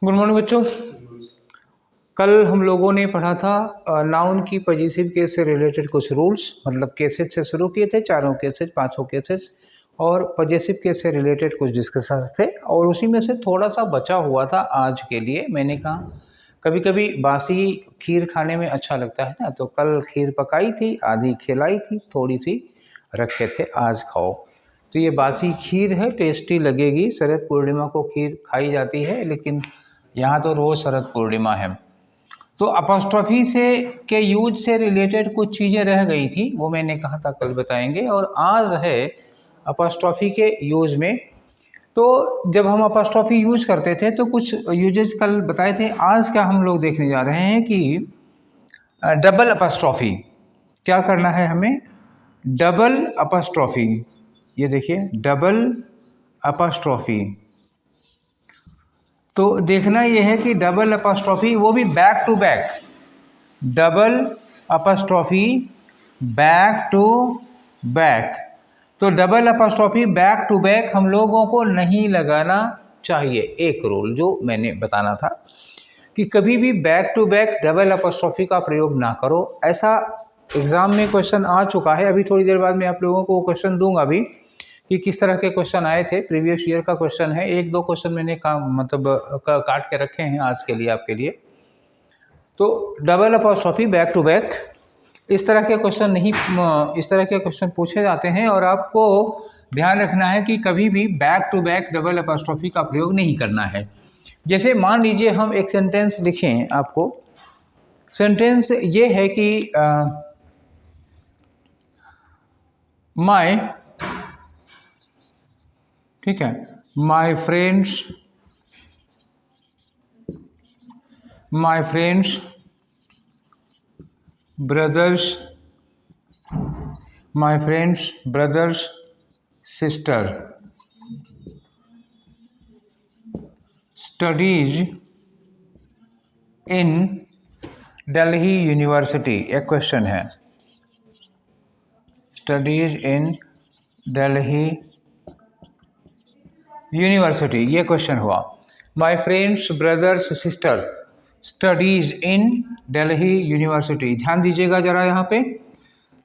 Good morning बच्चों। कल हम लोगों ने पढ़ा था नाउन की पॉजिटिव केस से रिलेटेड कुछ रूल्स, मतलब केसेज से शुरू किए थे, चारों केसेज, पांचों केसेज, और पॉजिटिव केस से रिलेटेड कुछ डिस्कशंस थे, और उसी में से थोड़ा सा बचा हुआ था आज के लिए। मैंने कहा कभी कभी बासी खीर खाने में अच्छा लगता है ना, तो कल खीर पकाई थी, आधी खिलाई थी, थोड़ी सी रखे थे, आज खाओ। तो ये बासी खीर है, टेस्टी लगेगी। शरद पूर्णिमा को खीर खाई जाती है, लेकिन यहाँ तो रोज़ शरद पूर्णिमा है। तो अपॉस्ट्रॉफी से के यूज से रिलेटेड कुछ चीज़ें रह गई थी, वो मैंने कहा था कल बताएंगे, और आज है अपॉस्ट्रॉफी के यूज में। तो जब हम अपॉस्ट्रॉफी यूज करते थे तो कुछ यूजेस कल बताए थे। आज क्या हम लोग देखने जा रहे हैं कि डबल अपॉस्ट्रॉफी क्या करना है हमें। डबल अपॉस्ट्रॉफी, ये देखिए, डबल अपॉस्ट्रॉफी। तो देखना यह है कि डबल अपॉस्ट्रॉफी, वो भी back to back, double apostrophe back to back. तो double apostrophe back to back हम लोगों को नहीं लगाना चाहिए। एक रूल जो मैंने बताना था कि कभी भी back to back double apostrophe का प्रयोग ना करो। ऐसा एग्जाम में क्वेश्चन आ चुका है, अभी थोड़ी देर बाद मैं आप लोगों को क्वेश्चन दूंगा भी कि किस तरह के क्वेश्चन आए थे। प्रीवियस ईयर का क्वेश्चन है, एक दो क्वेश्चन मैंने काट के रखे हैं आज के लिए आपके लिए। तो double apostrophe back to back, इस तरह के क्वेश्चन नहीं, इस तरह के क्वेश्चन पूछे जाते हैं, और आपको ध्यान रखना है कि कभी भी back to back double apostrophe का प्रयोग नहीं करना है। जैसे मान लीजिए हम एक सेंटेंस लिखें, आपको सेंटेंस ये है कि माय, ठीक है, my friends, brothers, my friends brothers sister studies in Delhi university. एक क्वेश्चन है, स्टडीज इन दिल्ली यूनिवर्सिटी, ये क्वेश्चन हुआ। My friends brothers sister studies in Delhi university. ध्यान दीजिएगा जरा, यहाँ पे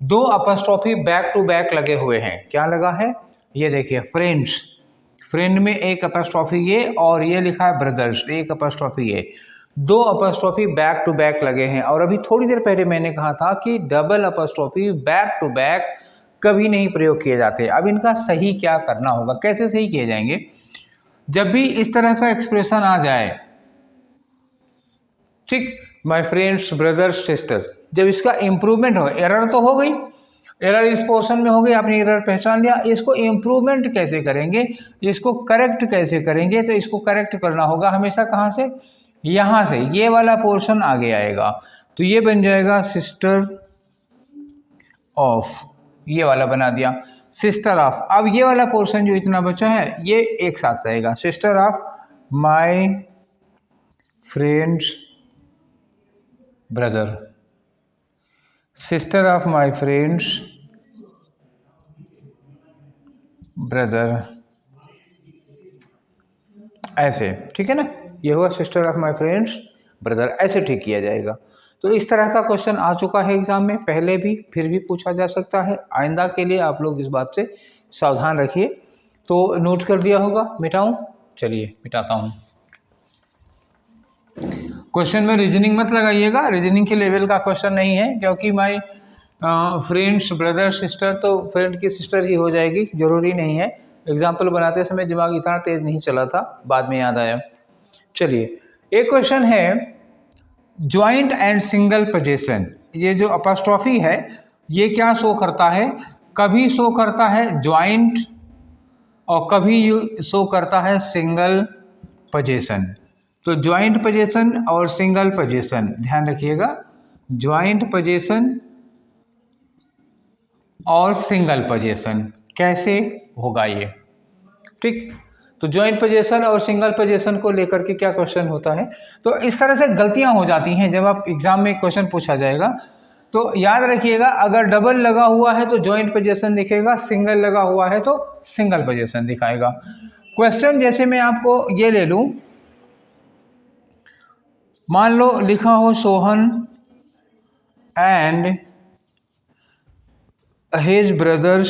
दो अपॉस्ट्रॉफी बैक टू बैक लगे हुए हैं। क्या लगा है, ये देखिए, फ्रेंड्स, फ्रेंड में एक अपॉस्ट्रॉफी ये, और ये लिखा है ब्रदर्स, एक अपॉस्ट्रॉफी ये, दो अपॉस्ट्रॉफी बैक टू बैक लगे हैं। और अभी थोड़ी देर पहले मैंने कहा था कि double apostrophe back to back कभी नहीं प्रयोग किए जाते। अब इनका सही क्या करना होगा, कैसे सही किए जाएंगे। जब भी इस तरह का एक्सप्रेशन आ जाए, ठीक, माय फ्रेंड्स ब्रदर्स सिस्टर, जब इसका इम्प्रूवमेंट हो, एरर तो हो गई, एरर इस पोर्शन में हो गई, आपने एरर पहचान लिया, इसको इम्प्रूवमेंट कैसे करेंगे, इसको करेक्ट कैसे करेंगे। तो इसको करेक्ट करना होगा हमेशा कहाँ से, यहाँ से, ये वाला पोर्शन आगे आएगा, तो ये बन जाएगा सिस्टर ऑफ, ये वाला बना दिया सिस्टर ऑफ। अब ये वाला पोर्शन जो इतना बचा है ये एक साथ रहेगा, sister of my friends brother, sister of my friends brother, ऐसे, ठीक है ना। ये हुआ sister of my friends brother, ऐसे ठीक किया जाएगा। तो इस तरह का क्वेश्चन आ चुका है एग्जाम में पहले भी, फिर भी पूछा जा सकता है। आइंदा के लिए आप लोग इस बात से सावधान रखिए। तो नोट कर दिया होगा, मिटाऊं, चलिए मिटाता हूं। क्वेश्चन में रीजनिंग मत लगाइएगा, रीजनिंग के लेवल का क्वेश्चन नहीं है, क्योंकि माय फ्रेंड्स ब्रदर सिस्टर, तो फ्रेंड की सिस्टर ही हो जाएगी, जरूरी नहीं है। एग्जाम्पल बनाते समय दिमाग इतना तेज नहीं चला था, बाद में याद आया। चलिए, एक क्वेश्चन है, ज्वाइंट एंड सिंगल पोजीशन। ये जो अपॉस्ट्रॉफी है ये क्या शो करता है, कभी शो करता है ज्वाइंट और कभी शो करता है सिंगल पोजीशन। तो ज्वाइंट पोजीशन और सिंगल पोजीशन ध्यान रखिएगा, ज्वाइंट पोजीशन और सिंगल पोजीशन कैसे होगा ये, ठीक। तो ज्वाइंट पोजीशन और सिंगल पोजीशन को लेकर के क्या क्वेश्चन होता है। तो इस तरह से गलतियां हो जाती हैं जब आप एग्जाम में क्वेश्चन पूछा जाएगा। तो याद रखिएगा, अगर डबल लगा हुआ है तो ज्वाइंट पोजीशन दिखेगा, सिंगल लगा हुआ है तो सिंगल पोजीशन दिखाएगा। क्वेश्चन जैसे मैं आपको ये ले लूं, मान लो लिखा हो Sohan and his brothers,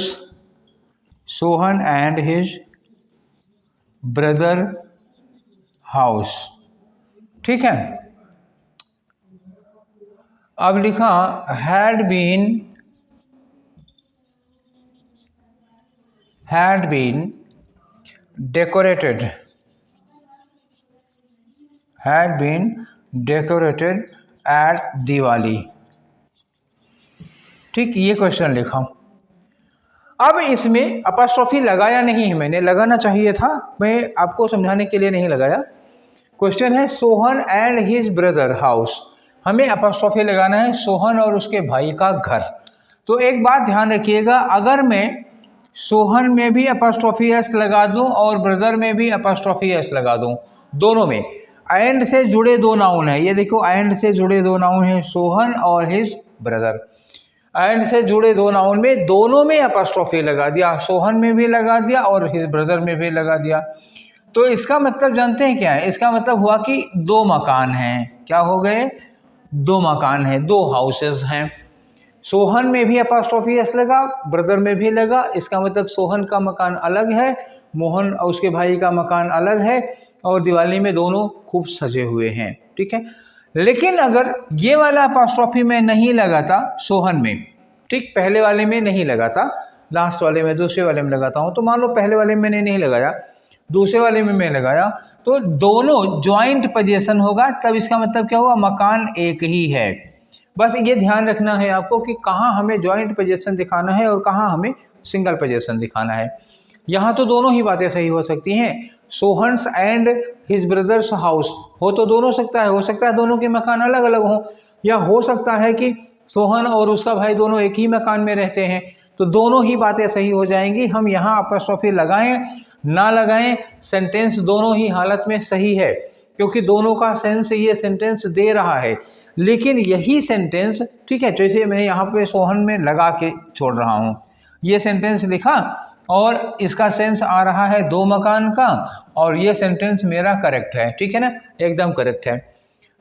Sohan and his brother house, ठीक है। अब लिखा had been decorated at Diwali, ठीक, ये क्वेश्चन लिखा। अब इसमें अपॉस्ट्रोफी लगाया नहीं है मैंने, लगाना चाहिए था, मैं आपको समझाने के लिए नहीं लगाया। क्वेश्चन है Sohan and his brother house, हमें अपॉस्ट्रोफी लगाना है सोहन और उसके भाई का घर। तो एक बात ध्यान रखिएगा, अगर मैं सोहन में भी अपॉस्ट्रोफी एस लगा दूं और ब्रदर में भी अपॉस्ट्रोफी एस लगा दूं, दोनों में एंड से जुड़े दो नाउन है, ये देखो एंड से जुड़े दो नाउन है सोहन और हिज ब्रदर, एंड से जुड़े दो नाउन में दोनों में अपॉस्ट्रोफी लगा दिया, सोहन में भी लगा दिया और हिज ब्रदर में भी लगा दिया। तो इसका मतलब जानते हैं क्या है, इसका मतलब हुआ कि दो मकान हैं, क्या हो गए, दो मकान हैं, दो हाउसेस हैं। सोहन में भी अपॉस्ट्रोफी एस लगा, ब्रदर में भी लगा, इसका मतलब सोहन का मकान अलग है, मोहन और उसके भाई का मकान अलग है, और दिवाली में दोनों खूब सजे हुए हैं, ठीक है। लेकिन अगर ये वाला अपॉस्ट्रोफी में नहीं लगा था सोहन में, ठीक, पहले वाले में नहीं लगा था, लास्ट वाले में दूसरे वाले में लगाता हूँ, तो मान लो पहले वाले में मैंने नहीं लगाया, दूसरे वाले में मैं लगाया, तो दोनों ज्वाइंट पोजीशन होगा, तब इसका मतलब क्या हुआ, मकान एक ही है। बस ये ध्यान रखना है आपको कि कहाँ हमें ज्वाइंट पोजीशन दिखाना है और कहाँ हमें सिंगल पोजीशन दिखाना है। यहाँ तो दोनों ही बातें सही हो सकती हैं, Sohan's and his brothers house हो तो दोनों सकता है दोनों के मकान अलग अलग हों, या हो सकता है कि सोहन और उसका भाई दोनों एक ही मकान में रहते हैं, तो दोनों ही बातें सही हो जाएंगी। हम यहाँ अपॉस्ट्रोफी लगाएं ना लगाएं, सेंटेंस दोनों ही हालत में सही है, क्योंकि दोनों का सेंस ये सेंटेंस दे रहा है। लेकिन यही सेंटेंस, ठीक है, जैसे मैं यहाँ पे सोहन में लगा के छोड़ रहा हूँ, ये सेंटेंस लिखा और इसका सेंस आ रहा है दो मकान का, और ये सेंटेंस मेरा करेक्ट है, ठीक है ना, एकदम करेक्ट है।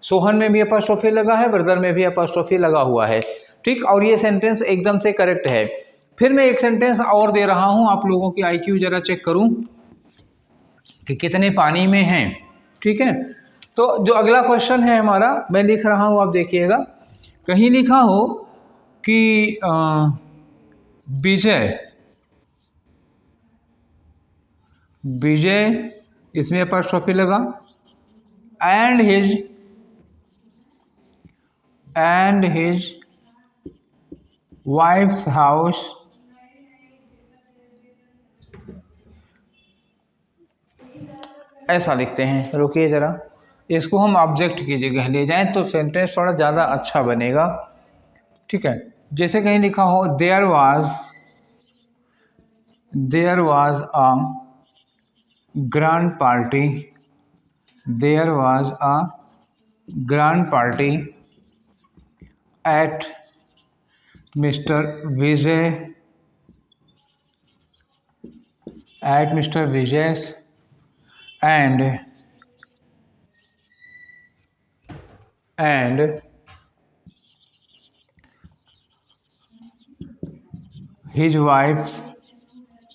सोहन में भी अपॉस्ट्रोफी लगा है, ब्रदर में भी अपॉस्ट्रोफी लगा हुआ है, ठीक, और ये सेंटेंस एकदम से करेक्ट है। फिर मैं एक सेंटेंस और दे रहा हूँ, आप लोगों की IQ जरा चेक करूँ कि कितने पानी में हैं, ठीक है। तो जो अगला क्वेश्चन है हमारा, मैं लिख रहा हूँ, आप देखिएगा, कहीं लिखा हो कि विजय, इसमें अपॉस्ट्रोफी लगा, एंड हिज वाइफ्स हाउस, ऐसा लिखते हैं। रुकिए जरा, इसको हम ऑब्जेक्ट की जगह ले जाएं तो सेंटेंस थोड़ा ज़्यादा अच्छा बनेगा, ठीक है। जैसे कहीं लिखा हो there was a grand party at mister विजय's and his wife's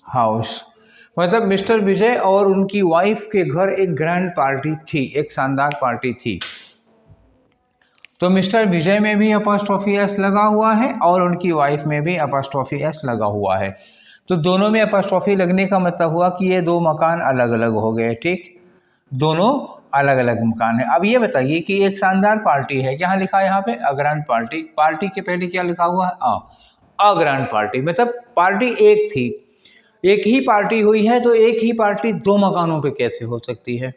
house, मतलब मिस्टर विजय और उनकी वाइफ के घर एक ग्रैंड पार्टी थी, एक शानदार पार्टी थी। तो मिस्टर विजय में भी अपॉस्ट्रोफी एस लगा हुआ है और उनकी वाइफ में भी अपॉस्ट्रोफी एस लगा हुआ है, तो दोनों में अपॉस्ट्रोफी लगने का मतलब हुआ कि ये दो मकान अलग अलग हो गए, ठीक, दोनों अलग अलग मकान है। अब ये बताइए कि एक शानदार पार्टी है, क्या लिखा है यहाँ पे, अ ग्रैंड पार्टी, पार्टी के पहले क्या लिखा हुआ है, अ ग्रैंड पार्टी, मतलब पार्टी एक थी, एक ही पार्टी हुई है, तो एक ही पार्टी दो मकानों पे कैसे हो सकती है,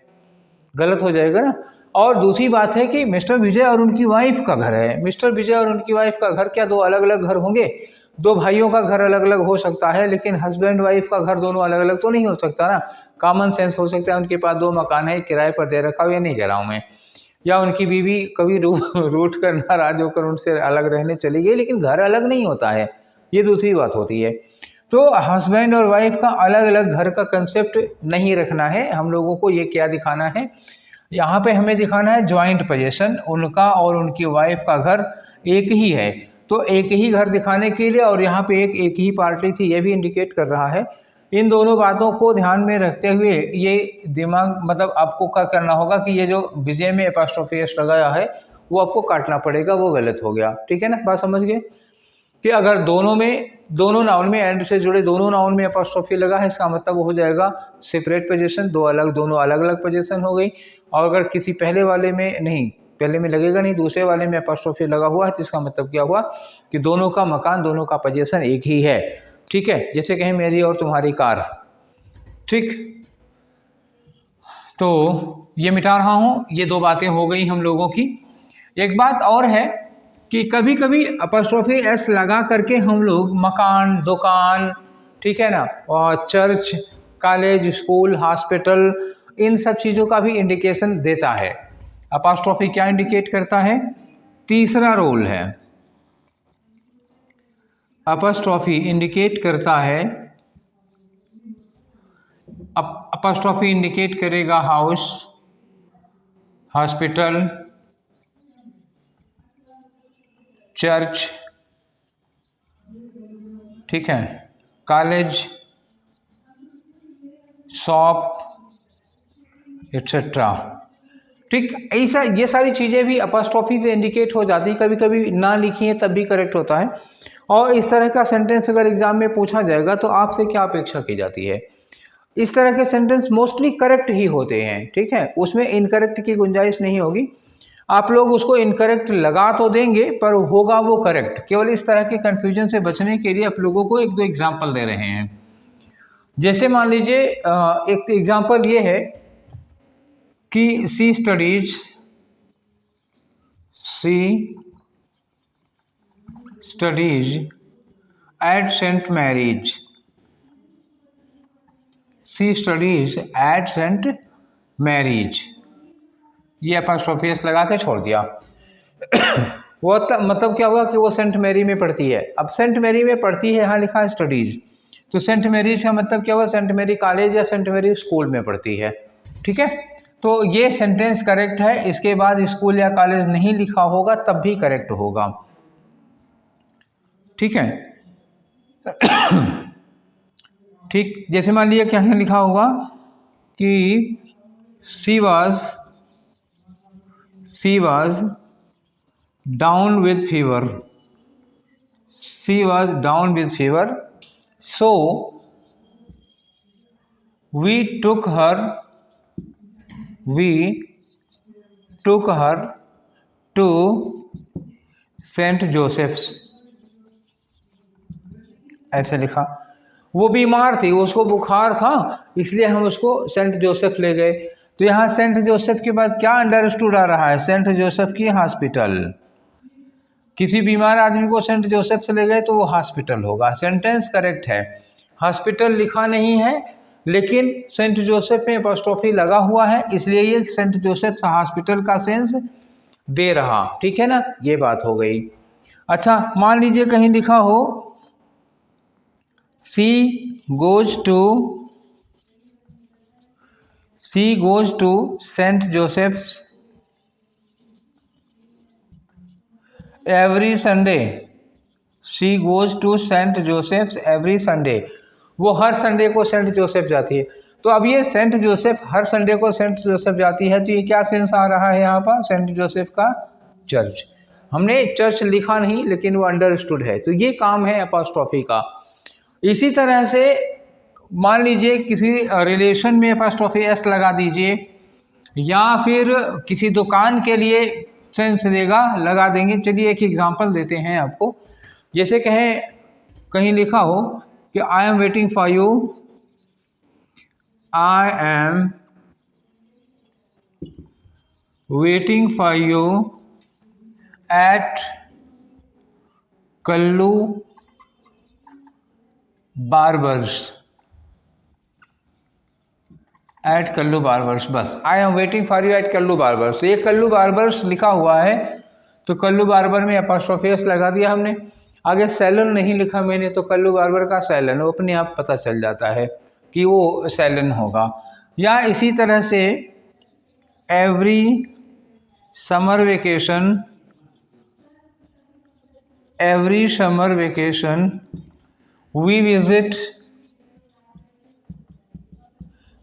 गलत हो जाएगा ना। और दूसरी बात है कि मिस्टर विजय और उनकी वाइफ का घर है, मिस्टर विजय और उनकी वाइफ का घर, क्या दो अलग अलग घर होंगे, दो भाइयों का घर अलग अलग हो सकता है, लेकिन हस्बैंड वाइफ का घर दोनों अलग अलग तो नहीं हो सकता ना। कॉमन सेंस हो सकता है उनके पास दो मकान है, किराए पर दे रखा हो, या नहीं कह रहा हूँ मैं, या उनकी बीवी कभी रूठ कर नाराज होकर उनसे अलग रहने चली गई, लेकिन घर अलग नहीं होता है, ये दूसरी बात होती है। तो हस्बैंड और वाइफ का अलग अलग घर का कंसेप्ट नहीं रखना है हम लोगों को, ये क्या दिखाना है, यहाँ पे हमें दिखाना है जॉइंट पोजीशन, उनका और उनकी वाइफ का घर एक ही है, तो एक ही घर दिखाने के लिए और यहाँ पे एक ही पार्टी थी, ये भी इंडिकेट कर रहा है। इन दोनों बातों को ध्यान में रखते हुए ये दिमाग मतलब आपको क्या करना होगा कि ये जो विजय में एपॉस्ट्रोफी एस लगाया है वो आपको काटना पड़ेगा, वो गलत हो गया। ठीक है ना, बात समझ गए कि अगर दोनों नाउन में एंड से जुड़े दोनों नाउन में एपॉस्ट्रोफी लगा है, इसका मतलब हो जाएगा सेपरेट पोजीशन, दोनों अलग अलग पोजीशन हो गई। और अगर किसी पहले वाले में नहीं, पहले में लगेगा नहीं, दूसरे वाले में एपॉस्ट्रोफी लगा हुआ है, तो इसका मतलब क्या हुआ कि दोनों का मकान, दोनों का पोजीशन एक ही है। ठीक है, जैसे कहें मेरी और तुम्हारी कार। ठीक, तो ये मिटा रहा हूँ, ये दो बातें हो गई हम लोगों की। एक बात और है कि कभी कभी अपॉस्ट्रोफी एस लगा करके हम लोग मकान, दुकान, ठीक है ना, और चर्च, कॉलेज, स्कूल, हॉस्पिटल, इन सब चीज़ों का भी इंडिकेशन देता है। अपॉस्ट्रोफी क्या इंडिकेट करता है? तीसरा रोल है। अपॉस्ट्रोफी इंडिकेट करता है, अपॉस्ट्रोफी इंडिकेट करेगा हाउस, हॉस्पिटल, चर्च, ठीक है, कॉलेज, शॉप, एट्सेट्रा। ठीक, ऐसा ये सारी चीज़ें भी अपॉस्ट्रोफी से इंडिकेट हो जाती, कभी कभी ना लिखी है तब भी करेक्ट होता है। और इस तरह का सेंटेंस अगर एग्जाम में पूछा जाएगा तो आपसे क्या अपेक्षा की जाती है? इस तरह के सेंटेंस मोस्टली करेक्ट ही होते हैं। ठीक है, उसमें इनकरेक्ट की गुंजाइश नहीं होगी। आप लोग उसको इनकरेक्ट लगा तो देंगे पर होगा वो करेक्ट। केवल इस तरह के कंफ्यूजन से बचने के लिए आप लोगों को एक दो एग्जाम्पल दे रहे हैं। जैसे मान लीजिए एक एग्जाम्पल ये है कि सी स्टडीज एट सेंट मैरीज। सी स्टडीज एट सेंट मैरीज, ये अपॉस्ट्रोफी एस लगा के छोड़ दिया। वो मतलब क्या हुआ कि वो सेंट मैरी में पढ़ती है। अब सेंट मैरी में पढ़ती है, यहाँ लिखा है स्टडीज, तो सेंट मैरीज का मतलब क्या हुआ? सेंट मैरी कॉलेज या सेंट मैरी स्कूल में पढ़ती है। ठीक है, तो ये सेंटेंस करेक्ट है। इसके बाद स्कूल या कॉलेज नहीं लिखा होगा तब भी करेक्ट होगा। ठीक है, ठीक, जैसे मान लिया क्या है लिखा होगा कि सी was down with fever. She was down with fever. So we took her to saint Joseph's. ऐसे लिखा। वो बीमार थी, उसको बुखार था, इसलिए हम उसको सेंट जोसेफ ले गए। तो यहाँ सेंट जोसेफ के बाद क्या अंडरस्टूड आ रहा है? सेंट जोसेफ की हॉस्पिटल। किसी बीमार आदमी को सेंट जोसेफ से ले गए तो वो हॉस्पिटल होगा। सेंटेंस करेक्ट है। हॉस्पिटल लिखा नहीं है लेकिन सेंट जोसेफ में अपॉस्ट्रोफी लगा हुआ है, इसलिए ये सेंट जोसेफ हॉस्पिटल का सेंस दे रहा। ठीक है ना, ये बात हो गई। अच्छा, मान लीजिए कहीं लिखा हो she goes to Saint Joseph's every Sunday. She goes to Saint Joseph's every Sunday, वो हर संडे को सेंट जोसेफ जाती है। तो अब ये सेंट जोसेफ हर संडे को सेंट जोसेफ जाती है, तो ये क्या सेंस आ रहा है यहाँ पर? सेंट जोसेफ का चर्च। हमने चर्च लिखा नहीं लेकिन वो अंडरस्टूड है, तो ये काम है अपॉस्ट्रोफी का। इसी तरह से मान लीजिए किसी रिलेशन में अपॉस्ट्रोफी एस लगा दीजिए, या फिर किसी दुकान के लिए सेंस देगा, लगा देंगे। चलिए एक एग्जांपल देते हैं आपको। जैसे कहीं लिखा हो कि I am waiting for you, I am waiting for you at Kallu barbers, at Kallu barbers. बस I am waiting for you at Kallu barbers. ये कल्लू बार्बर्स लिखा हुआ है तो कल्लू बार्बर में अपॉस्ट्रोफी एस लगा दिया हमने। आगे सैलून नहीं लिखा मैंने, तो कल्लू बार्बर का सैलून, वो अपने आप पता चल जाता है कि वो सैलून होगा। या इसी तरह से every summer vacation we visit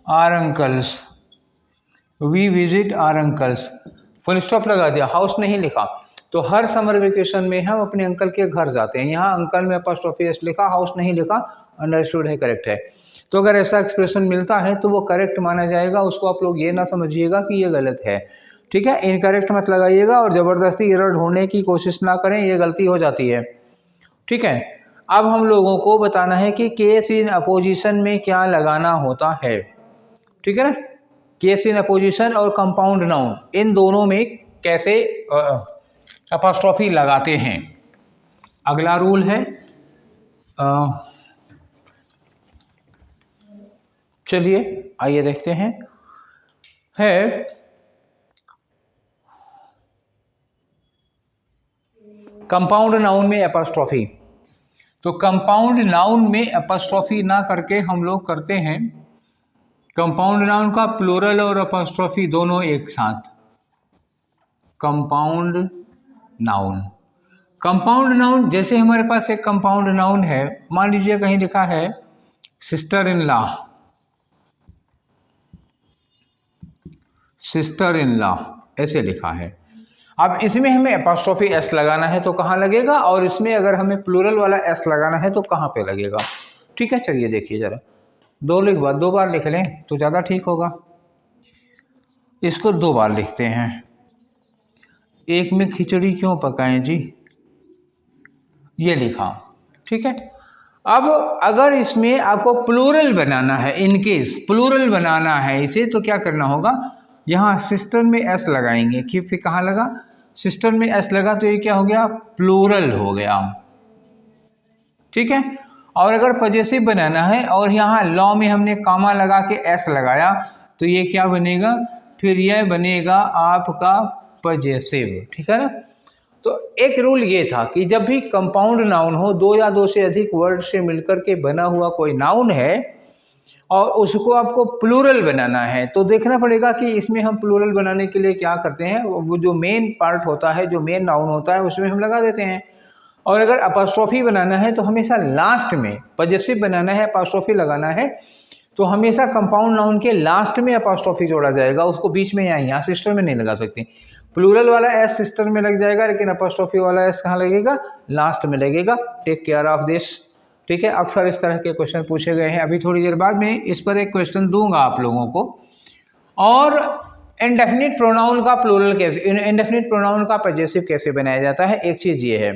our uncles, full stop लगा दिया, हाउस नहीं लिखा। तो हर समर वेकेशन में हम अपने अंकल के घर जाते हैं। यहाँ अंकल में अपॉस्ट्रोफी एस लिखा, हाउस नहीं लिखा, अंडरस्टूड है, करेक्ट है। तो अगर ऐसा एक्सप्रेशन मिलता है तो वो करेक्ट माना जाएगा, उसको आप लोग ये ना समझिएगा कि ये गलत है, ठीक है। इनकरेक्ट मत लगाइएगा और ज़बरदस्ती एरर ढूंढने की कोशिश ना करें, ये गलती हो जाती है, ठीक है। अब हम लोगों को बताना है कि केस इन अपोजिशन में क्या लगाना होता है, ठीक है ना। केस इन अपोजिशन और कंपाउंड नाउन, इन दोनों में कैसे अपॉस्ट्रोफी लगाते हैं। अगला रूल है, चलिए आइए देखते हैं, है कंपाउंड नाउन में अपॉस्ट्रोफी। तो कंपाउंड नाउन में अपॉस्ट्रोफी ना करके हम लोग करते हैं कंपाउंड नाउन का प्लूरल और अपॉस्ट्रोफी दोनों एक साथ। कंपाउंड नाउन जैसे हमारे पास एक कंपाउंड नाउन है, मान लीजिए कहीं लिखा है सिस्टर इन लॉ, ऐसे लिखा है। अब इसमें हमें अपॉस्ट्रोफी एस लगाना है तो कहाँ लगेगा, और इसमें अगर हमें प्लूरल वाला एस लगाना है तो कहाँ पे लगेगा, ठीक है। चलिए देखिए जरा, दो बार लिख लें तो ज़्यादा ठीक होगा। इसको 2 बार लिखते हैं, एक में खिचड़ी क्यों पकाएं जी, ये लिखा, ठीक है। अब अगर इसमें आपको प्लूरल बनाना है, इनकेस प्लूरल बनाना है इसे, तो क्या करना होगा, यहाँ सिस्टर में एस लगाएंगे, कि फिर कहाँ लगा, सिस्टर में एस लगा तो ये क्या हो गया, प्लूरल हो गया, ठीक है। और अगर पजेसिव बनाना है और यहाँ लॉ में हमने कामा लगा के एस लगाया तो ये क्या बनेगा, फिर यह बनेगा आपका पजेसिव, ठीक है ना। तो एक रूल ये था कि जब भी कंपाउंड नाउन हो, 2 या 2 से अधिक वर्ड से मिलकर के बना हुआ कोई नाउन है और उसको आपको प्लूरल बनाना है, तो देखना पड़ेगा कि इसमें हम प्लूरल बनाने के लिए क्या करते हैं, वो जो मेन पार्ट होता है, जो मेन नाउन होता है उसमें हम लगा देते हैं। और अगर अपॉस्ट्रोफी बनाना है तो हमेशा लास्ट में, पजेसिव बनाना है, अपॉस्ट्रोफी लगाना है तो हमेशा कंपाउंड नाउन के लास्ट में अपॉस्ट्रोफी जोड़ा जाएगा, उसको बीच में या यहाँ सिस्टर में नहीं लगा सकते। प्लूरल वाला एस सिस्टर में लग जाएगा, लेकिन अपॉस्ट्रोफी वाला एस कहाँ लगेगा, लास्ट में लगेगा। टेक केयर ऑफ दिस, ठीक है। अक्सर इस तरह के क्वेश्चन पूछे गए हैं। अभी थोड़ी देर बाद में इस पर एक क्वेश्चन दूंगा आप लोगों को। और इंडेफिनिट प्रोनाउन का प्लूरल कैसे, इंडेफिनिट प्रोनाउन का पजेसिव कैसे बनाया जाता है, एक चीज़ ये है,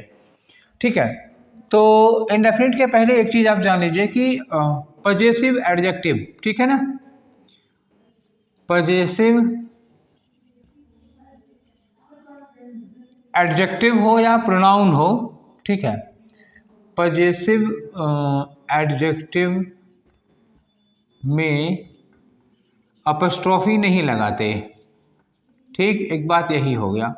ठीक है। तो इंडेफिनिट के पहले एक चीज़ आप जान लीजिए कि पजेसिव एडजेक्टिव, ठीक है ना, पजेसिव एडजेक्टिव हो या प्रोनाउन हो, ठीक है, पजेसिव एडजेक्टिव में अपस्ट्रॉफी नहीं लगाते, ठीक, एक बात यही हो गया,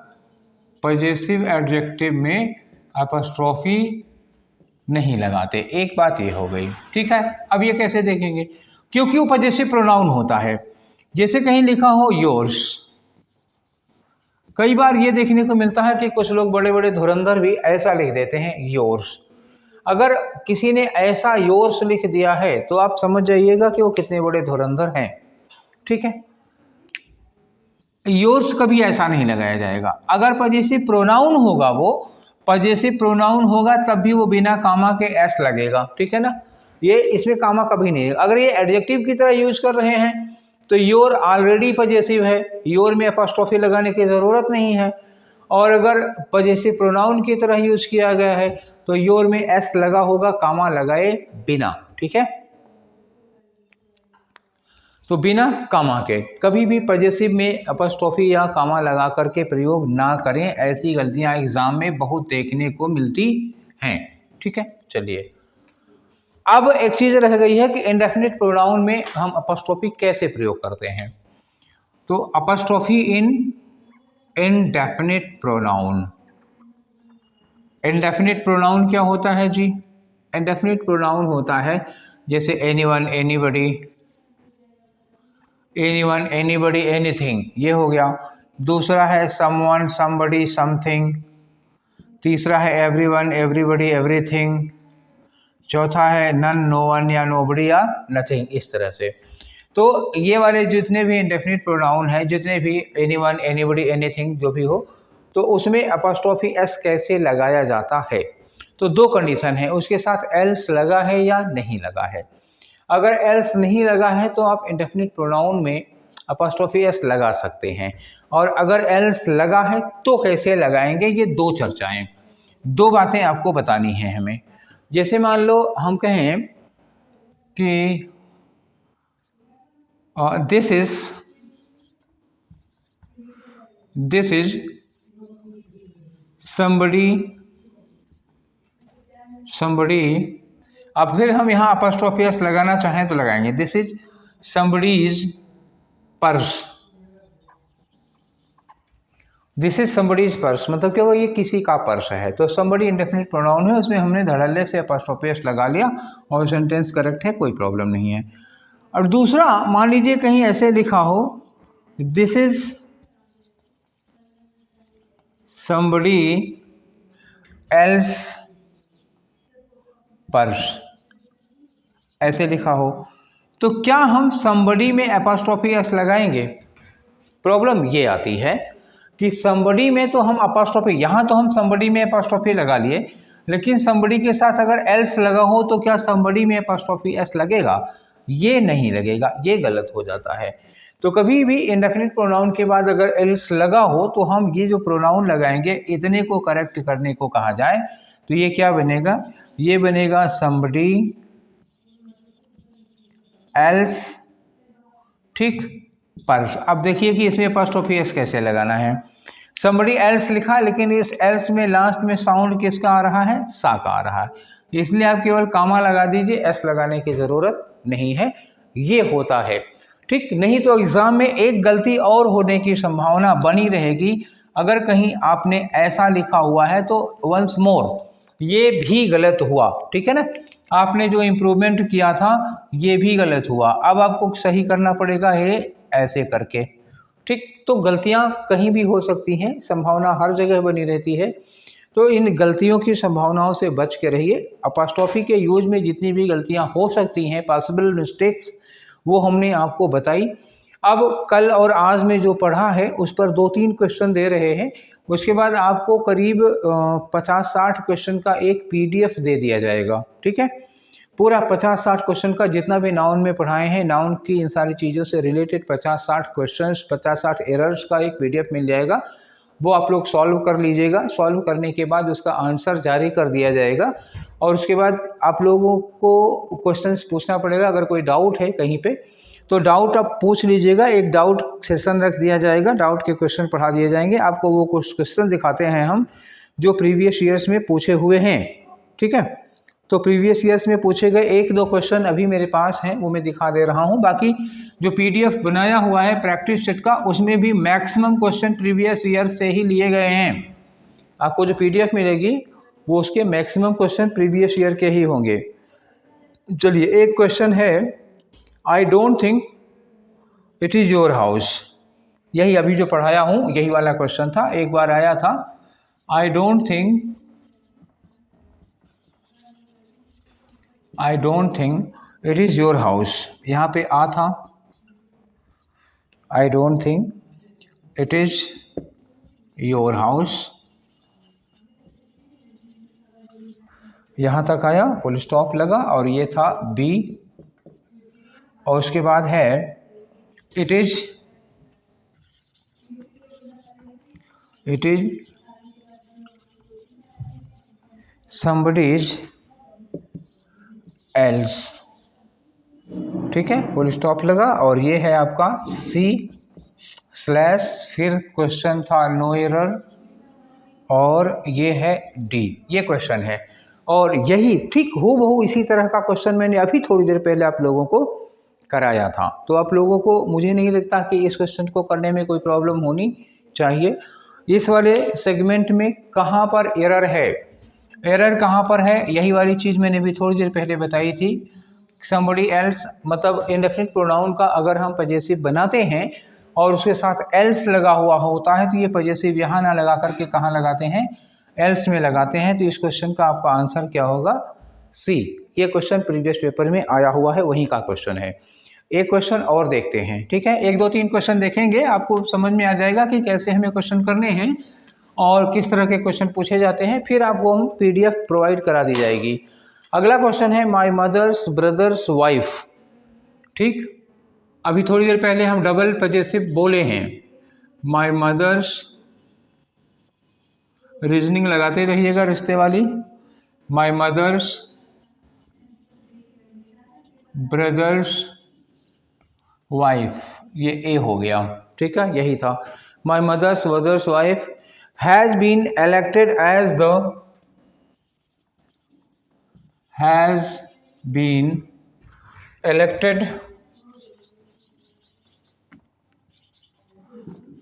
पजेसिव एडजेक्टिव में अपस्ट्रॉफी नहीं लगाते, एक बात ये हो गई, ठीक है। अब ये कैसे देखेंगे, क्योंकि वो पजेसिव प्रोनाउन होता है। जैसे कहीं लिखा हो योर्स, कई बार ये देखने को मिलता है कि कुछ लोग बड़े बड़े धुरंधर भी ऐसा लिख देते हैं योर्स। अगर किसी ने ऐसा योर्स लिख दिया है तो आप समझ जाइएगा कि वो कितने बड़े धुरंधर हैं, ठीक है। योर्स कभी ऐसा नहीं लगाया जाएगा। अगर पजेसिव प्रोनाउन होगा, वो पजेसिव प्रोनाउन होगा तब भी वो बिना कामा के एस लगेगा, ठीक है ना, ये इसमें कामा कभी नहीं। अगर ये एडजेक्टिव की तरह यूज कर रहे हैं तो योर ऑलरेडी पजेसिव है, योर में अपॉस्ट्रोफी लगाने की ज़रूरत नहीं है। और अगर पजेसिव प्रोनाउन की तरह यूज किया गया है तो योर में एस लगा होगा कामा लगाए बिना, ठीक है। तो बिना कामा के कभी भी पजेसिव में अपॉस्ट्रोफी या कामा लगा करके प्रयोग ना करें, ऐसी गलतियां एग्जाम में बहुत देखने को मिलती हैं, ठीक है। चलिए अब एक चीज़ रह गई है कि इंडेफिनिट प्रोनाउन में हम अपॉस्ट्रोफी कैसे प्रयोग करते हैं। तो अपॉस्ट्रोफी इन इंडेफिनिट प्रोनाउन, इंडेफिनिट प्रोनाउन क्या होता है जी, इंडेफिनिट प्रोनाउन होता है जैसे anyone, anybody, anyone, anybody, anything, ये हो गया। दूसरा है समवन, समबडी, समथिंग। तीसरा है एवरीवन, एवरीबडी, एवरीथिंग। चौथा है नन, नो वन या नोबडी या नथिंग, इस तरह से। तो ये वाले जितने भी इंडेफिनिट प्रोनाउन है, जितने भी एनीवन, एनीबडी, एनीथिंग जो भी हो, तो उसमें अपॉस्ट्रोफी एस कैसे लगाया जाता है। तो दो कंडीशन है, उसके साथ एल्स लगा है या नहीं लगा है। अगर एल्स नहीं लगा है तो आप इंडेफिनिट प्रोनाउन में अपॉस्ट्रोफी एस लगा सकते हैं, और अगर एल्स लगा है तो कैसे लगाएंगे, ये दो चर्चाएं, दो बातें आपको बतानी है हमें। जैसे मान लो हम कहें कि दिस इज somebody, अब फिर हम यहाँ अपॉस्ट्रोफी एस लगाना चाहें तो लगाएंगे, this is somebody's purse. This is somebody's purse मतलब क्या, वो ये किसी का पर्स है। तो somebody इंडेफिनिट प्रोनाउन है, उसमें हमने धड़ल्ले से अपॉस्ट्रोफी एस लगा लिया और सेंटेंस करेक्ट है, कोई प्रॉब्लम नहीं है। और दूसरा, मान लीजिए कहीं ऐसे लिखा हो this is somebody else purse, ऐसे लिखा हो, तो क्या हम somebody में अपॉस्ट्रोफी एस लगाएंगे। प्रॉब्लम ये आती है कि somebody में तो हम अपॉस्ट्रोफी, यहाँ तो हम somebody में अपॉस्ट्रोफी लगा लिए, लेकिन somebody के साथ अगर else लगा हो तो क्या somebody में अपॉस्ट्रोफी एस लगेगा, ये नहीं लगेगा, ये गलत हो जाता है। तो कभी भी इंडेफिनिट प्रोनाउन के बाद अगर else लगा हो तो हम ये जो प्रोनाउन लगाएंगे, इतने को करेक्ट करने को कहा जाए, तो ये क्या बनेगा, ये बनेगा somebody else, ठीक, पर्स। अब देखिए कि इसमें अपॉस्ट्रोफी एस कैसे लगाना है। somebody else लिखा, लेकिन इस else में लास्ट में साउंड किसका आ रहा है, सा का आ रहा है, इसलिए आप केवल कामा लगा दीजिए, एस लगाने की ज़रूरत नहीं है। ये होता है, ठीक। नहीं तो एग्ज़ाम में एक गलती और होने की संभावना बनी रहेगी, अगर कहीं आपने ऐसा लिखा हुआ है तो वंस मोर ये भी गलत हुआ, ठीक है ना, आपने जो इम्प्रूवमेंट किया था ये भी गलत हुआ, अब आपको सही करना पड़ेगा ये ऐसे करके, ठीक। तो गलतियां कहीं भी हो सकती हैं, संभावना हर जगह बनी रहती है, तो इन गलतियों की संभावनाओं से बच के रहिए। अपॉस्ट्रोफी के यूज में जितनी भी गलतियां हो सकती हैं, पॉसिबल मिस्टेक्स, वो हमने आपको बताई। अब कल और आज में जो पढ़ा है उस पर 2-3 क्वेश्चन दे रहे हैं, उसके बाद आपको करीब 50-60 क्वेश्चन का एक PDF दे दिया जाएगा, ठीक है। पूरा 50-60 क्वेश्चन का जितना भी नाउन में पढ़ाए हैं, नाउन की इन सारी चीज़ों से रिलेटेड 50-60 क्वेश्चंस, 50-60 एरर्स का एक PDF मिल जाएगा, वो आप लोग सॉल्व कर लीजिएगा। सॉल्व करने के बाद उसका आंसर जारी कर दिया जाएगा, और उसके बाद आप लोगों को क्वेश्चंस पूछना पड़ेगा। अगर कोई डाउट है कहीं पे तो डाउट आप पूछ लीजिएगा, एक डाउट सेशन रख दिया जाएगा, डाउट के क्वेश्चन पढ़ा दिए जाएंगे। आपको वो कुछ क्वेश्चन दिखाते हैं हम जो प्रीवियस ईयर्स में पूछे हुए हैं, ठीक है। तो प्रीवियस ईयर्स में पूछे गए 1-2 क्वेश्चन अभी मेरे पास हैं, वो मैं दिखा दे रहा हूँ। बाकी जो PDF बनाया हुआ है प्रैक्टिस सेट का, उसमें भी मैक्सिमम क्वेश्चन प्रीवियस ईयर से ही लिए गए हैं। आपको जो PDF मिलेगी वो उसके मैक्सिमम क्वेश्चन प्रीवियस ईयर के ही होंगे। चलिए, एक क्वेश्चन है, I don't think it is your house. यही अभी जो पढ़ाया हूँ यही वाला क्वेश्चन था, एक बार आया था, I don't think it is your house. यहाँ पे आ था, I don't think it is your house, यहाँ तक आया, फुल स्टॉप लगा, और ये था B, और उसके बाद है इट इज़ somebody's else, ठीक है, फुल स्टॉप लगा, और ये है आपका C स्लैश, फिर क्वेश्चन था नो एरर, और ये है D, ये क्वेश्चन है। और यही ठीक हूबहू इसी तरह का क्वेश्चन मैंने अभी थोड़ी देर पहले आप लोगों को कराया था, तो आप लोगों को मुझे नहीं लगता कि इस क्वेश्चन को करने में कोई प्रॉब्लम होनी चाहिए। इस वाले सेगमेंट में कहाँ पर एरर है, एरर कहाँ पर है, यही वाली चीज़ मैंने भी थोड़ी देर पहले बताई थी somebody else, मतलब इंडेफिनिट प्रोनाउन का अगर हम पजेसिव बनाते हैं और उसके साथ एल्स लगा हुआ होता है तो ये पजेसिव यहाँ ना लगा करके कहाँ लगाते हैं, एल्स में लगाते हैं। तो इस क्वेश्चन का आपका आंसर क्या होगा, सी। ये क्वेश्चन प्रीवियस पेपर में आया हुआ है, वहीं का क्वेश्चन है। एक क्वेश्चन और देखते हैं, ठीक है। 1 2 3 क्वेश्चन देखेंगे, आपको समझ में आ जाएगा कि कैसे हमें क्वेश्चन करने हैं और किस तरह के क्वेश्चन पूछे जाते हैं। फिर आपको हम PDF प्रोवाइड करा दी जाएगी। अगला क्वेश्चन है माई मदर्स ब्रदर्स वाइफ। ठीक, अभी थोड़ी देर पहले हम डबल पजेसिव बोले हैं। माई मदर्स, रीजनिंग लगाते रहिएगा रिश्ते वाली। माई मदर्स ब्रदर्स वाइफ, ये ए हो गया, ठीक है, यही था। My mother's brother's wife has been elected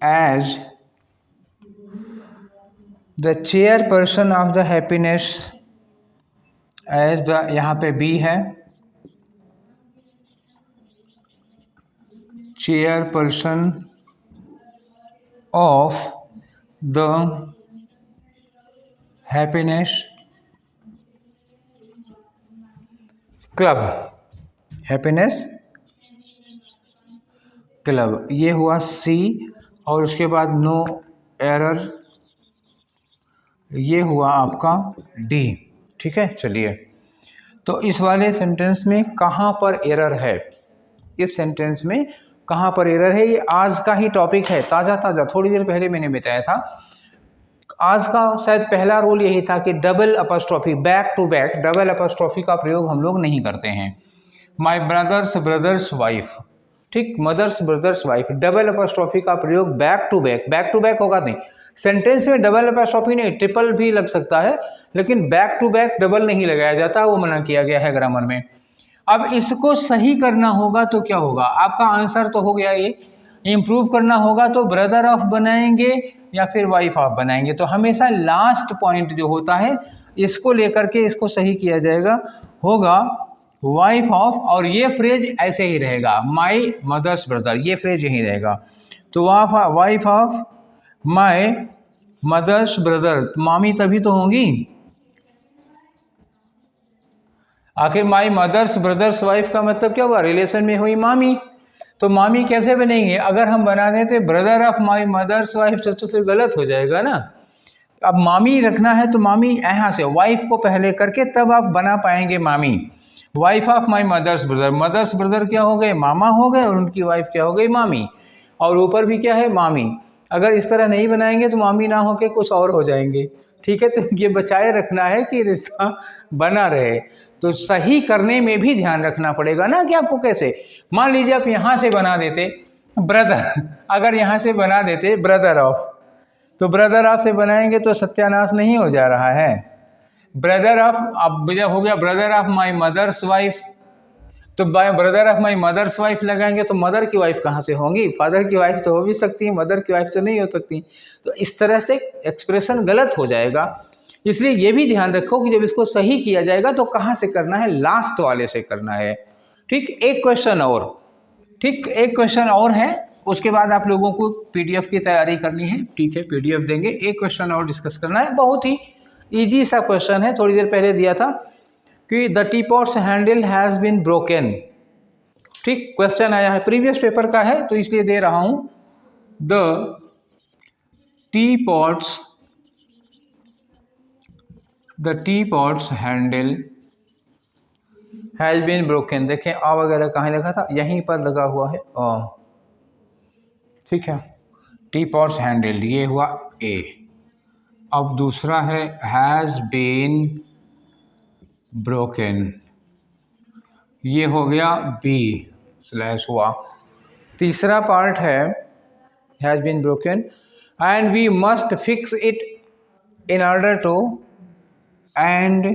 as the chairperson of the happiness, as the, यहाँ पे बी है, chairperson of the happiness club, happiness club, ये हुआ सी। और उसके बाद नो एरर, ये हुआ आपका डी, ठीक है। चलिए, तो इस वाले सेंटेंस में कहाँ पर एरर है, इस सेंटेंस में कहाँ पर एरर है, ये आज का ही टॉपिक है, ताज़ा ताज़ा, थोड़ी देर पहले मैंने बताया था। आज का शायद पहला रूल यही था कि double apostrophe, back to back double apostrophe का प्रयोग हम लोग नहीं करते हैं। माई ब्रदर्स ब्रदर्स वाइफ, ठीक, mother's brother's wife, double apostrophe का प्रयोग बैक टू बैक होगा नहीं। सेंटेंस में डबल अपस्ट्रॉफी नहीं, ट्रिपल भी लग सकता है, लेकिन बैक टू बैक डबल नहीं लगाया जाता, वो मना किया गया है ग्रामर में। अब इसको सही करना होगा तो क्या होगा, आपका आंसर तो हो गया ये। इम्प्रूव करना होगा तो ब्रदर ऑफ बनाएंगे या फिर वाइफ ऑफ बनाएंगे। तो हमेशा लास्ट पॉइंट जो होता है इसको लेकर के इसको सही किया जाएगा, होगा वाइफ ऑफ, और ये फ्रेज ऐसे ही रहेगा, माई मदर्स ब्रदर, ये फ्रेज यही रहेगा। तो wife of my mother's brother, मामी तभी तो होंगी, आखिर माई मदर्स ब्रदर्स वाइफ का मतलब क्या हुआ, रिलेशन में हुई मामी। तो मामी कैसे बनेंगे, अगर हम बना देते brother of my mother's wife तो फिर गलत हो जाएगा ना। अब मामी रखना है तो मामी यहाँ से वाइफ को पहले करके तब आप बना पाएंगे मामी। Wife of my mother's brother, mother's brother क्या हो गए, मामा हो गए, और उनकी वाइफ क्या हो गई, मामी, और ऊपर भी क्या है, मामी। अगर इस तरह नहीं बनाएंगे तो मामी ना होके कुछ और हो जाएंगे, ठीक है। तो ये बचाए रखना है कि रिश्ता बना रहे, तो सही करने में भी ध्यान रखना पड़ेगा ना कि आपको कैसे। मान लीजिए आप यहाँ से बना देते ब्रदर, अगर यहाँ से बना देते ब्रदर ऑफ, तो ब्रदर ऑफ से बनाएंगे तो सत्यानाश नहीं हो जा रहा है। ब्रदर ऑफ, अब हो गया brother of my mother's wife, तो brother of my mother's wife लगाएंगे तो मदर की वाइफ कहाँ से होंगी, फादर की वाइफ तो हो भी सकती है, मदर की वाइफ तो नहीं हो सकती। तो इस तरह से एक्सप्रेशन गलत हो जाएगा। इसलिए ये भी ध्यान रखो कि जब इसको सही किया जाएगा तो कहाँ से करना है, लास्ट वाले से करना है, ठीक। एक क्वेश्चन और, ठीक, एक क्वेश्चन और है, उसके बाद आप लोगों को PDF की तैयारी करनी है, ठीक है, PDF देंगे। एक क्वेश्चन और डिस्कस करना है, बहुत ही ईजी सा क्वेश्चन है, थोड़ी देर पहले दिया था कि the tea pot's handle has been broken, ठीक, क्वेश्चन आया है, प्रीवियस पेपर का है तो इसलिए दे रहा हूँ। The tea pot's handle has been broken, देखें आ वगैरह कहाँ लिखा था, यहीं पर लगा हुआ है आ, ठीक है। टी पॉट्स हैंडल, ये हुआ ए। अब दूसरा है हैज़ बीन ब्रोकन, ये हो गया बी स्लैश हुआ। तीसरा पार्ट है has been broken and we must fix it in order to, and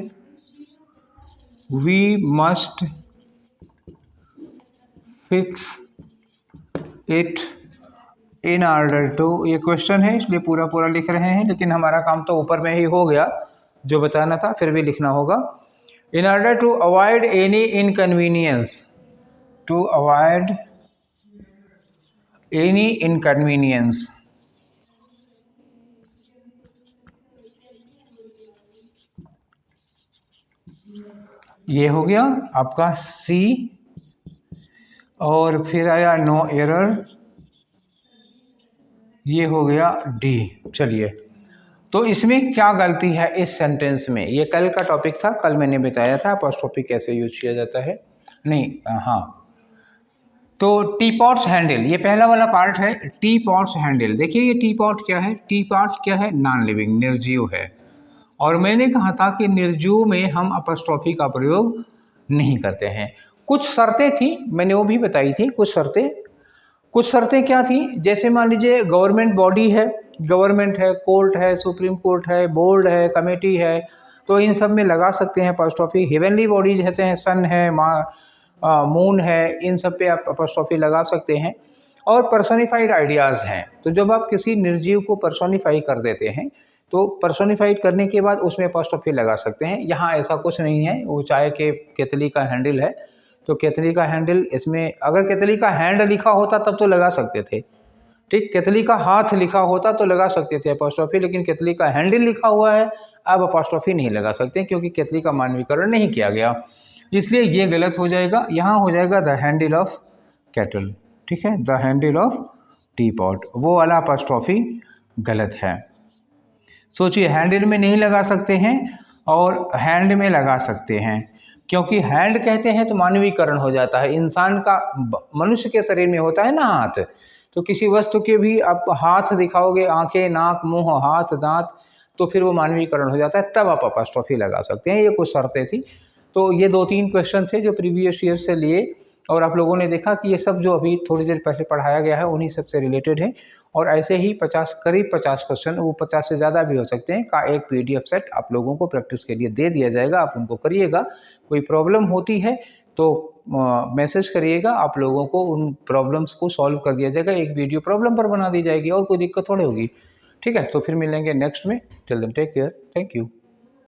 we must fix it in order to, ये क्वेश्चन है इसलिए पूरा पूरा लिख रहे हैं, लेकिन हमारा काम तो ऊपर में ही हो गया जो बताना था, फिर भी लिखना होगा। In order to avoid any inconvenience, to avoid any inconvenience, ये हो गया आपका C, और फिर आया नो एरर, ये हो गया D। चलिए, तो इसमें क्या गलती है इस सेंटेंस में? ये कल का टॉपिक था, कल मैंने बताया था अपॉस्ट्रोफी कैसे यूज किया जाता है। नहीं, हाँ, तो टी पॉट्स हैंडल, ये पहला वाला पार्ट है। टी पॉट्स हैंडल, देखिए ये टी पॉट क्या है? टी पॉट क्या है? नॉन लिविंग, निर्जीव है। और मैंने कहा था कि निर्जीव में हम अपॉस्ट्रोफी का प्रयोग नहीं करते हैं। कुछ शर्तें थी, मैंने वो भी बताई थी। कुछ शर्तें क्या थी? जैसे मान लीजिए गवर्नमेंट बॉडी है, गवर्नमेंट है, कोर्ट है, सुप्रीम कोर्ट है, बोर्ड है, कमेटी है, तो इन सब में लगा सकते हैं अपॉस्ट्रोफी। हेवनली बॉडीज रहते हैं, सन है, मून है, इन सब पे आप अपॉस्ट्रोफी लगा सकते हैं। और पर्सोनिफाइड आइडियाज़ हैं, तो जब आप किसी निर्जीव को पर्सोनिफाई कर देते हैं तो पर्सोनिफाइड करने के बाद उसमें अपॉस्ट्रोफी लगा सकते हैं। यहाँ ऐसा कुछ नहीं है। वो चाहे कि केतली का हैंडल है तो केतली का हैंडल, इसमें अगर केतली का हैंड लिखा होता तब तो लगा सकते थे, ठीक। केतली का हाथ लिखा होता तो लगा सकते थे अपॉस्ट्रोफी, लेकिन केतली का हैंडल लिखा हुआ है, अब अपॉस्ट्रोफी नहीं लगा सकते क्योंकि केतली का मानवीकरण नहीं किया गया, इसलिए ये गलत हो जाएगा। यहाँ हो जाएगा द हैंडल ऑफ केटल, ठीक है, the handle of T pot, वो वाला अपॉस्ट्रोफी गलत है। सोचिए, हैंडल में नहीं लगा सकते हैं और हैंड में लगा सकते हैं, क्योंकि हैंड कहते हैं तो मानवीकरण हो जाता है। इंसान का, मनुष्य के शरीर में होता है ना हाथ, तो किसी वस्तु के भी आप हाथ दिखाओगे, आंखें, नाक, मुंह, हाथ, दांत, तो फिर वो मानवीकरण हो जाता है, तब आप अपॉस्ट्रोफी लगा सकते हैं। ये कुछ शर्तें थी। तो ये 2-3 क्वेश्चन थे जो प्रीवियस ईयर से लिए, और आप लोगों ने देखा कि ये सब जो अभी थोड़ी देर पहले पढ़ाया गया है उन्हीं सब से रिलेटेड है। और ऐसे ही 50, करीब 50 क्वेश्चन, वो 50 से ज़्यादा भी हो सकते हैं, का एक PDF सेट आप लोगों को प्रैक्टिस के लिए दे दिया जाएगा। आप उनको करिएगा। कोई प्रॉब्लम होती है तो मैसेज करिएगा, आप लोगों को उन प्रॉब्लम्स को सॉल्व कर दिया जाएगा। एक वीडियो प्रॉब्लम पर बना दी जाएगी और कोई दिक्कत थोड़ी होगी, ठीक है। तो फिर मिलेंगे नेक्स्ट में। Till then take care, thank you.